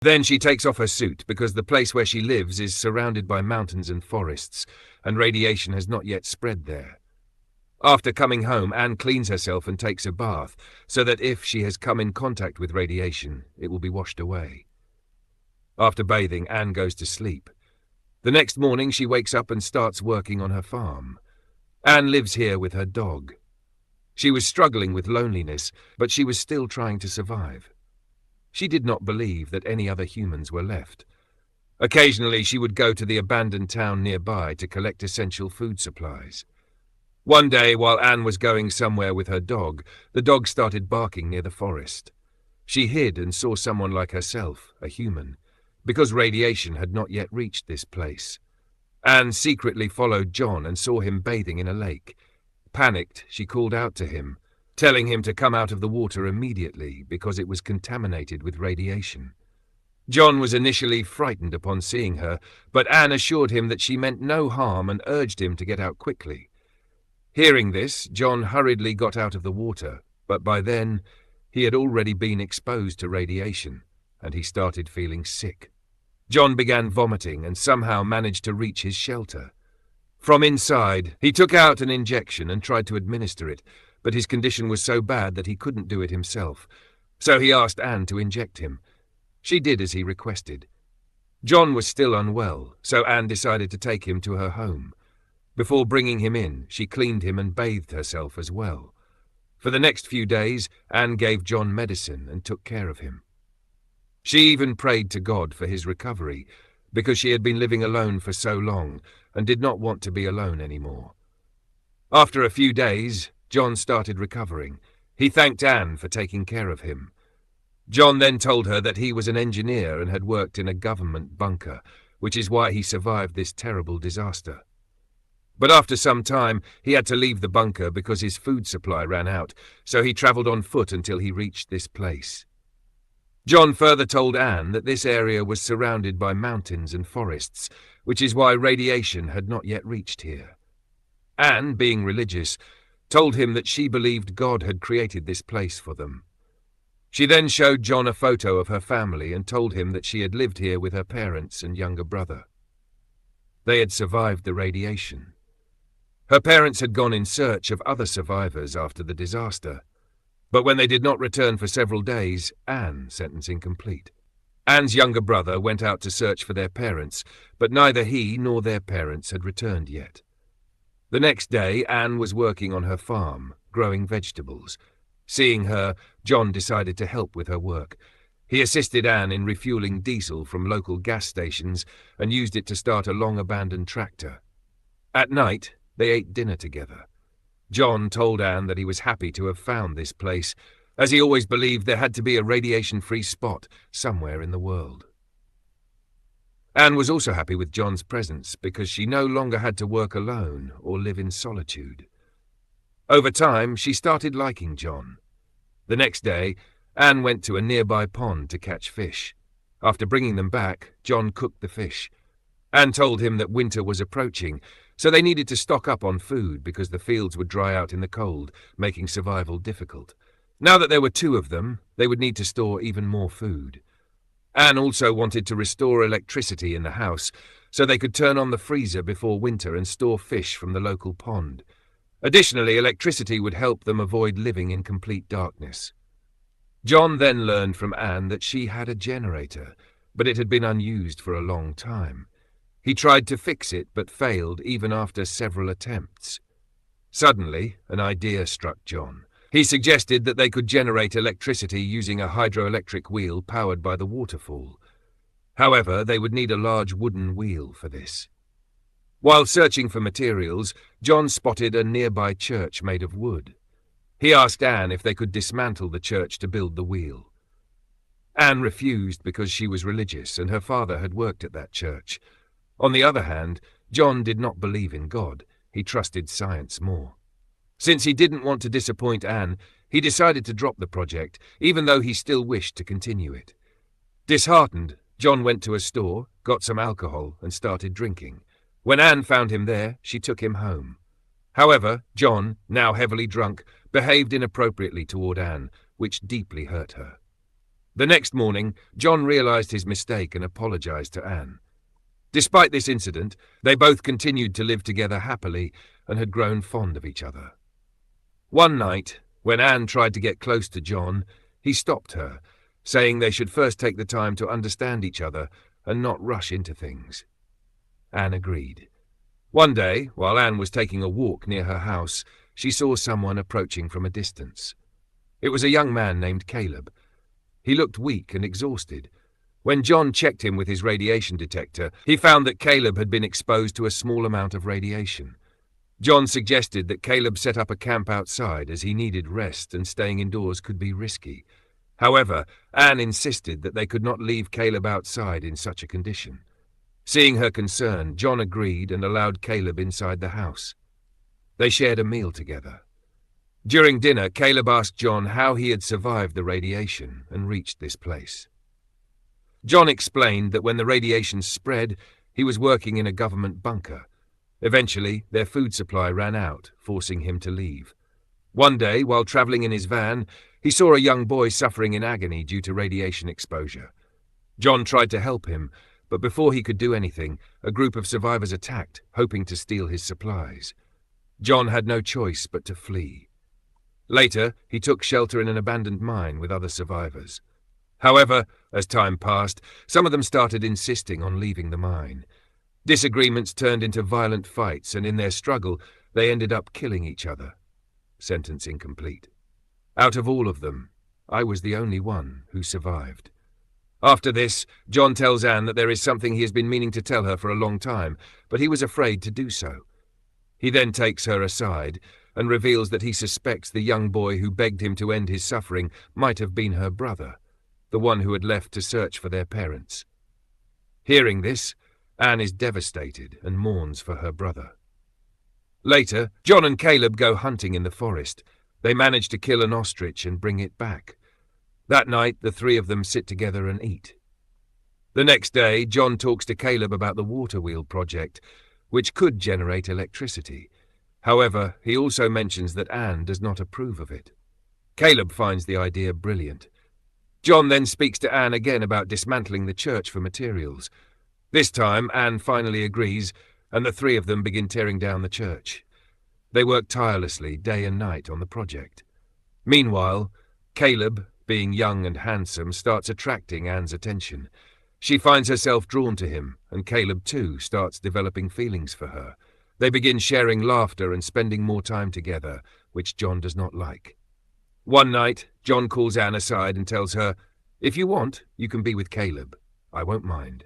Then she takes off her suit because the place where she lives is surrounded by mountains and forests, and radiation has not yet spread there. After coming home, Anne cleans herself and takes a bath, so that if she has come in contact with radiation, it will be washed away. After bathing, Anne goes to sleep. The next morning, she wakes up and starts working on her farm. Anne lives here with her dog. She was struggling with loneliness, but she was still trying to survive. She did not believe that any other humans were left. Occasionally, she would go to the abandoned town nearby to collect essential food supplies. One day, while Anne was going somewhere with her dog, the dog started barking near the forest. She hid and saw someone like herself, a human, because radiation had not yet reached this place. Anne secretly followed John and saw him bathing in a lake. Panicked, she called out to him, telling him to come out of the water immediately because it was contaminated with radiation. John was initially frightened upon seeing her, but Anne assured him that she meant no harm and urged him to get out quickly. Hearing this, John hurriedly got out of the water, but by then he had already been exposed to radiation, and he started feeling sick. John began vomiting and somehow managed to reach his shelter. From inside, he took out an injection and tried to administer it, but his condition was so bad that he couldn't do it himself, so he asked Anne to inject him. She did as he requested. John was still unwell, so Anne decided to take him to her home. Before bringing him in, she cleaned him and bathed herself as well. For the next few days, Anne gave John medicine and took care of him. She even prayed to God for his recovery, because she had been living alone for so long and did not want to be alone anymore. After a few days, John started recovering. He thanked Anne for taking care of him. John then told her that he was an engineer and had worked in a government bunker, which is why he survived this terrible disaster. But after some time, he had to leave the bunker because his food supply ran out, so he travelled on foot until he reached this place. John further told Anne that this area was surrounded by mountains and forests, which is why radiation had not yet reached here. Anne, being religious, told him that she believed God had created this place for them. She then showed John a photo of her family and told him that she had lived here with her parents and younger brother. They had survived the radiation. Her parents had gone in search of other survivors after the disaster, but when they did not return for several days, Anne sentence incomplete. Anne's younger brother went out to search for their parents, but neither he nor their parents had returned yet. The next day, Anne was working on her farm, growing vegetables. Seeing her, John decided to help with her work. He assisted Anne in refueling diesel from local gas stations and used it to start a long-abandoned tractor. At night, they ate dinner together. John told Anne that he was happy to have found this place, as he always believed there had to be a radiation-free spot somewhere in the world. Anne was also happy with John's presence because she no longer had to work alone or live in solitude. Over time, she started liking John. The next day, Anne went to a nearby pond to catch fish. After bringing them back, John cooked the fish. Anne told him that winter was approaching, so they needed to stock up on food because the fields would dry out in the cold, making survival difficult. Now that there were 2 of them, they would need to store even more food. Anne also wanted to restore electricity in the house, so they could turn on the freezer before winter and store fish from the local pond. Additionally, electricity would help them avoid living in complete darkness. John then learned from Anne that she had a generator, but it had been unused for a long time. He tried to fix it, but failed even after several attempts. Suddenly, an idea struck John. He suggested that they could generate electricity using a hydroelectric wheel powered by the waterfall. However, they would need a large wooden wheel for this. While searching for materials, John spotted a nearby church made of wood. He asked Anne if they could dismantle the church to build the wheel. Anne refused because she was religious and her father had worked at that church. On the other hand, John did not believe in God. He trusted science more. Since he didn't want to disappoint Anne, he decided to drop the project, even though he still wished to continue it. Disheartened, John went to a store, got some alcohol, and started drinking. When Anne found him there, she took him home. However, John, now heavily drunk, behaved inappropriately toward Anne, which deeply hurt her. The next morning, John realized his mistake and apologized to Anne. Despite this incident, they both continued to live together happily and had grown fond of each other. One night, when Anne tried to get close to John, he stopped her, saying they should first take the time to understand each other and not rush into things. Anne agreed. One day, while Anne was taking a walk near her house, she saw someone approaching from a distance. It was a young man named Caleb. He looked weak and exhausted. When John checked him with his radiation detector, he found that Caleb had been exposed to a small amount of radiation. John suggested that Caleb set up a camp outside as he needed rest and staying indoors could be risky. However, Anne insisted that they could not leave Caleb outside in such a condition. Seeing her concern, John agreed and allowed Caleb inside the house. They shared a meal together. During dinner, Caleb asked John how he had survived the radiation and reached this place. John explained that when the radiation spread, he was working in a government bunker. Eventually, their food supply ran out, forcing him to leave. One day, while traveling in his van, he saw a young boy suffering in agony due to radiation exposure. John tried to help him, but before he could do anything, a group of survivors attacked, hoping to steal his supplies. John had no choice but to flee. Later, he took shelter in an abandoned mine with other survivors. However, as time passed, some of them started insisting on leaving the mine. Disagreements turned into violent fights, and in their struggle, they ended up killing each other. Sentence incomplete. Out of all of them, I was the only one who survived. After this, John tells Anne that there is something he has been meaning to tell her for a long time, but he was afraid to do so. He then takes her aside and reveals that he suspects the young boy who begged him to end his suffering might have been her brother, the one who had left to search for their parents. Hearing this, Anne is devastated and mourns for her brother. Later, John and Caleb go hunting in the forest. They manage to kill an ostrich and bring it back. That night, the three of them sit together and eat. The next day, John talks to Caleb about the water wheel project, which could generate electricity. However, he also mentions that Anne does not approve of it. Caleb finds the idea brilliant. John then speaks to Anne again about dismantling the church for materials. This time, Anne finally agrees, and the three of them begin tearing down the church. They work tirelessly, day and night, on the project. Meanwhile, Caleb, being young and handsome, starts attracting Anne's attention. She finds herself drawn to him, and Caleb, too, starts developing feelings for her. They begin sharing laughter and spending more time together, which John does not like. One night, John calls Anne aside and tells her, "If you want, you can be with Caleb. I won't mind."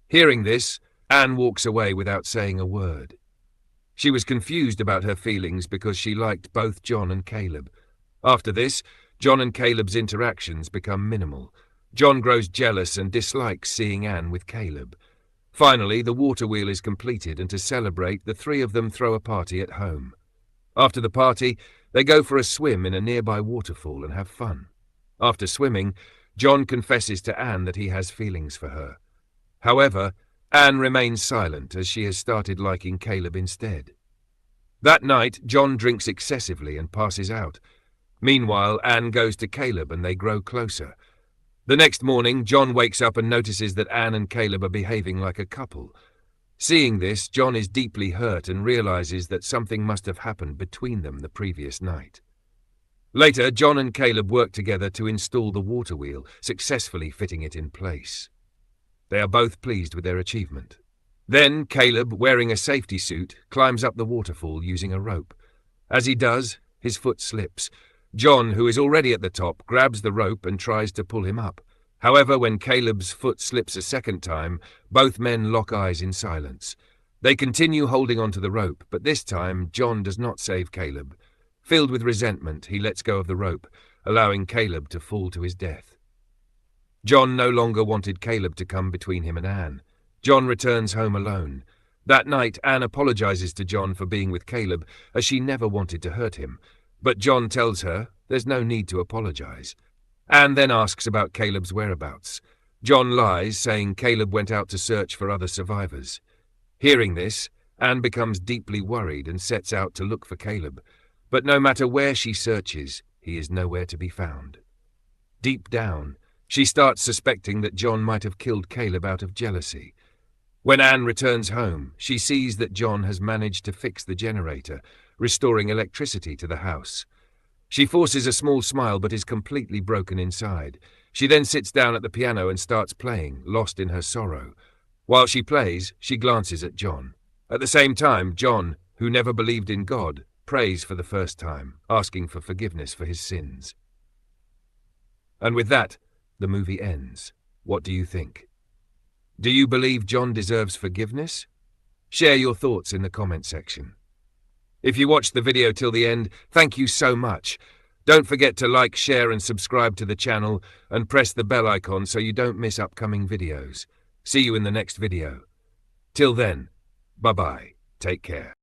Hearing this, Anne walks away without saying a word. She was confused about her feelings because she liked both John and Caleb. After this, John and Caleb's interactions become minimal. John grows jealous and dislikes seeing Anne with Caleb. Finally, the water wheel is completed, and to celebrate, the three of them throw a party at home. After the party, they go for a swim in a nearby waterfall and have fun. After swimming, John confesses to Anne that he has feelings for her. However, Anne remains silent as she has started liking Caleb instead. That night, John drinks excessively and passes out. Meanwhile, Anne goes to Caleb and they grow closer. The next morning, John wakes up and notices that Anne and Caleb are behaving like a couple. Seeing this, John is deeply hurt and realizes that something must have happened between them the previous night. Later, John and Caleb work together to install the water wheel, successfully fitting it in place. They are both pleased with their achievement. Then, Caleb, wearing a safety suit, climbs up the waterfall using a rope. As he does, his foot slips. John, who is already at the top, grabs the rope and tries to pull him up. However, when Caleb's foot slips a second time, both men lock eyes in silence. They continue holding onto the rope, but this time John does not save Caleb. Filled with resentment, he lets go of the rope, allowing Caleb to fall to his death. John no longer wanted Caleb to come between him and Anne. John returns home alone. That night, Anne apologizes to John for being with Caleb, as she never wanted to hurt him. But John tells her there's no need to apologize. Anne then asks about Caleb's whereabouts. John lies, saying Caleb went out to search for other survivors. Hearing this, Anne becomes deeply worried and sets out to look for Caleb. But no matter where she searches, he is nowhere to be found. Deep down, She starts suspecting that John might have killed Caleb out of jealousy. When Anne returns home, she sees that John has managed to fix the generator, restoring electricity to the house. She forces a small smile but is completely broken inside. She then sits down at the piano and starts playing, lost in her sorrow. While she plays, she glances at John. At the same time, John, who never believed in God, prays for the first time, asking for forgiveness for his sins. And with that, the movie ends. What do you think? Do you believe John deserves forgiveness? Share your thoughts in the comment section. If you watched the video till the end, thank you so much. Don't forget to like, share and subscribe to the channel and press the bell icon so you don't miss upcoming videos. See you in the next video. Till then, bye-bye. Take care.